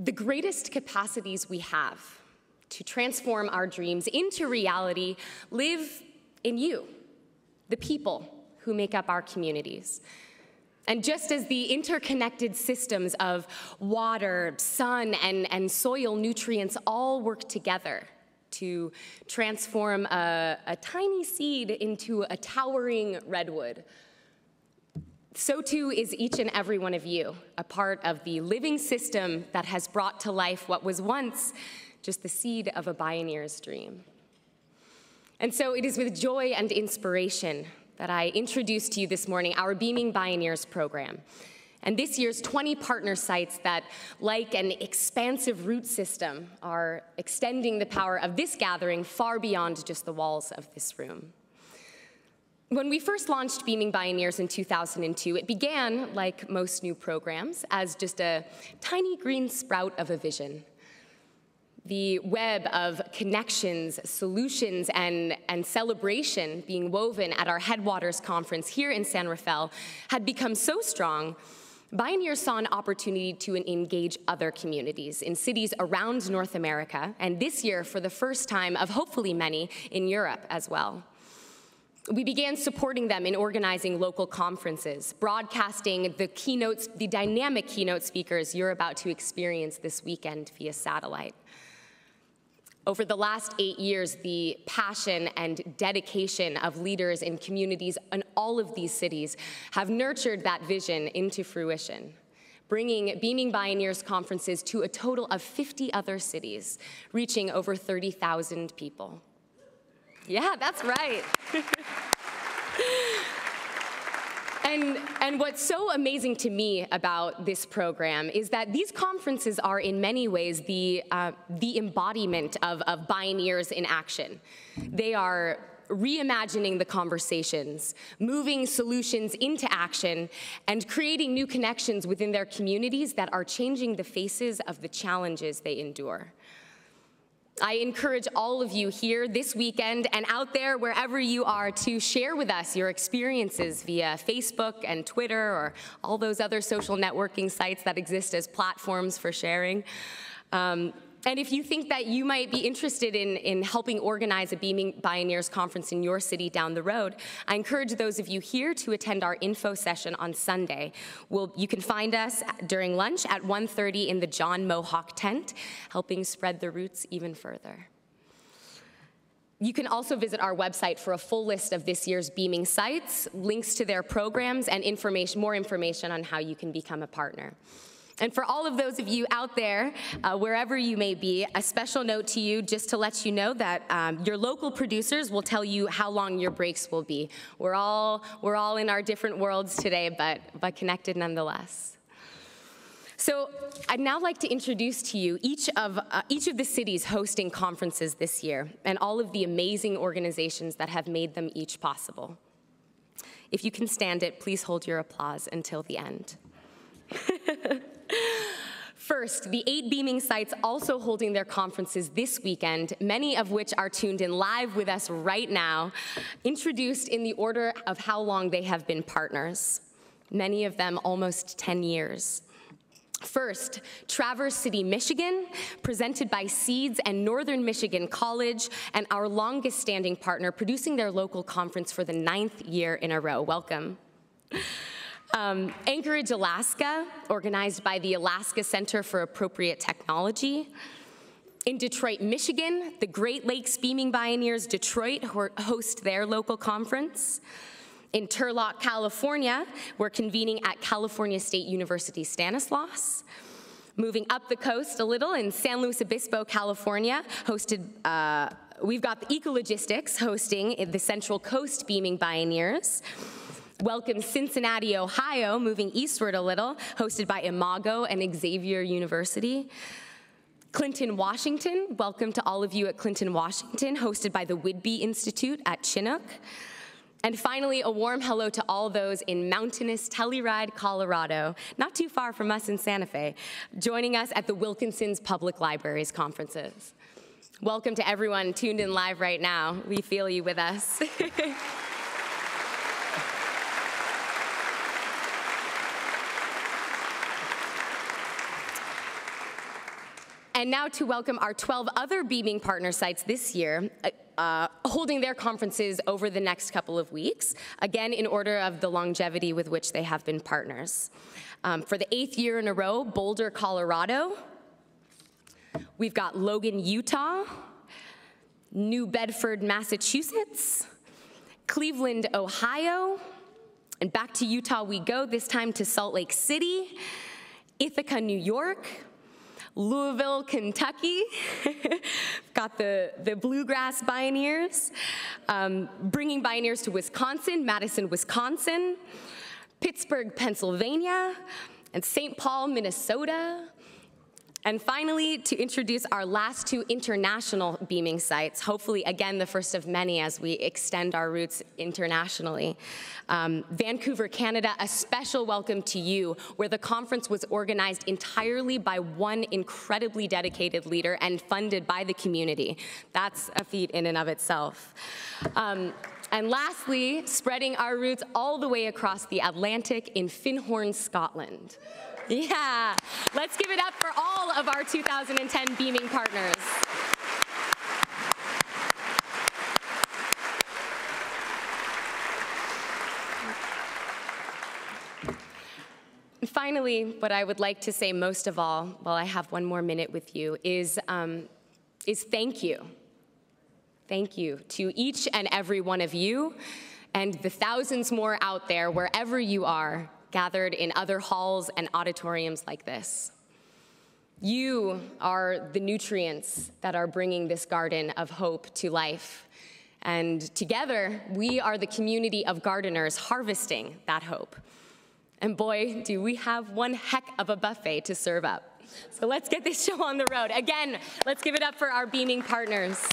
The greatest capacities we have to transform our dreams into reality live in you, the people who make up our communities. And just as the interconnected systems of water, sun, and soil nutrients all work together to transform a tiny seed into a towering redwood, so too is each and every one of you, a part of the living system that has brought to life what was once just the seed of a Bioneers dream. And so it is with joy and inspiration that I introduce to you this morning our Beaming Bioneers program, and this year's 20 partner sites that, like an expansive root system, are extending the power of this gathering far beyond just the walls of this room. When we first launched Beaming Bioneers in 2002, it began, like most new programs, as just a tiny green sprout of a vision. The web of connections, solutions, and celebration being woven at our Headwaters Conference here in San Rafael had become so strong, Bioneers saw an opportunity to engage other communities in cities around North America, and this year, for the first time of hopefully many, in Europe as well. We began supporting them in organizing local conferences, broadcasting the dynamic keynote speakers you're about to experience this weekend via satellite. Over the last 8 years, the passion and dedication of leaders in communities in all of these cities have nurtured that vision into fruition, bringing Beaming Bioneers conferences to a total of 50 other cities, reaching over 30,000 people. Yeah, that's right. And what's so amazing to me about this program is that these conferences are in many ways the embodiment of Bioneers in action. They are reimagining the conversations, moving solutions into action, and creating new connections within their communities that are changing the faces of the challenges they endure. I encourage all of you here this weekend and out there wherever you are to share with us your experiences via Facebook and Twitter or all those other social networking sites that exist as platforms for sharing. And if you think that you might be interested in helping organize a Beaming Bioneers conference in your city down the road, I encourage those of you here to attend our info session on Sunday. You can find us during lunch at 1:30 in the John Mohawk tent, helping spread the roots even further. You can also visit our website for a full list of this year's Beaming sites, links to their programs, and more information on how you can become a partner. And for all of those of you out there, wherever you may be, a special note to you just to let you know that your local producers will tell you how long your breaks will be. We're all in our different worlds today, but connected nonetheless. So I'd now like to introduce to you each of the cities hosting conferences this year and all of the amazing organizations that have made them each possible. If you can stand it, please hold your applause until the end. First, the 8 Beaming sites also holding their conferences this weekend, many of which are tuned in live with us right now, introduced in the order of how long they have been partners, many of them almost 10 years. First, Traverse City, Michigan, presented by Seeds and Northern Michigan College, and our longest standing partner, producing their local conference for the 9th year in a row. Welcome. Anchorage, Alaska, organized by the Alaska Center for Appropriate Technology. In Detroit, Michigan, the Great Lakes Beaming Bioneers Detroit host their local conference. In Turlock, California, we're convening at California State University Stanislaus. Moving up the coast a little, in San Luis Obispo, California, we've got the Ecologistics hosting the Central Coast Beaming Bioneers. Welcome Cincinnati, Ohio, moving eastward a little, hosted by Imago and Xavier University. Clinton, Washington, welcome to all of you at Clinton, Washington, hosted by the Whidbey Institute at Chinook. And finally, a warm hello to all those in mountainous Telluride, Colorado, not too far from us in Santa Fe, joining us at the Wilkinson's Public Libraries conferences. Welcome to everyone tuned in live right now. We feel you with us. And now to welcome our 12 other Beaming Partner sites this year, holding their conferences over the next couple of weeks, again in order of the longevity with which they have been partners. For the 8th year in a row, Boulder, Colorado. We've got Logan, Utah, New Bedford, Massachusetts, Cleveland, Ohio, and back to Utah we go, this time to Salt Lake City, Ithaca, New York, Louisville, Kentucky, got the Bluegrass Bioneers, bringing Bioneers to Wisconsin, Madison, Wisconsin, Pittsburgh, Pennsylvania, and St. Paul, Minnesota. And finally, to introduce our last 2 international beaming sites, hopefully, again, the first of many as we extend our roots internationally. Vancouver, Canada, a special welcome to you, where the conference was organized entirely by one incredibly dedicated leader and funded by the community. That's a feat in and of itself. And lastly, spreading our roots all the way across the Atlantic in Findhorn, Scotland. Yeah, let's give it up for all of our 2010 Beaming Partners. And finally, what I would like to say most of all, while I have one more minute with you, is thank you. Thank you to each and every one of you and the thousands more out there, wherever you are, gathered in other halls and auditoriums like this. You are the nutrients that are bringing this garden of hope to life. And together, we are the community of gardeners harvesting that hope. And boy, do we have one heck of a buffet to serve up. So let's get this show on the road. Again, let's give it up for our Beaming Partners.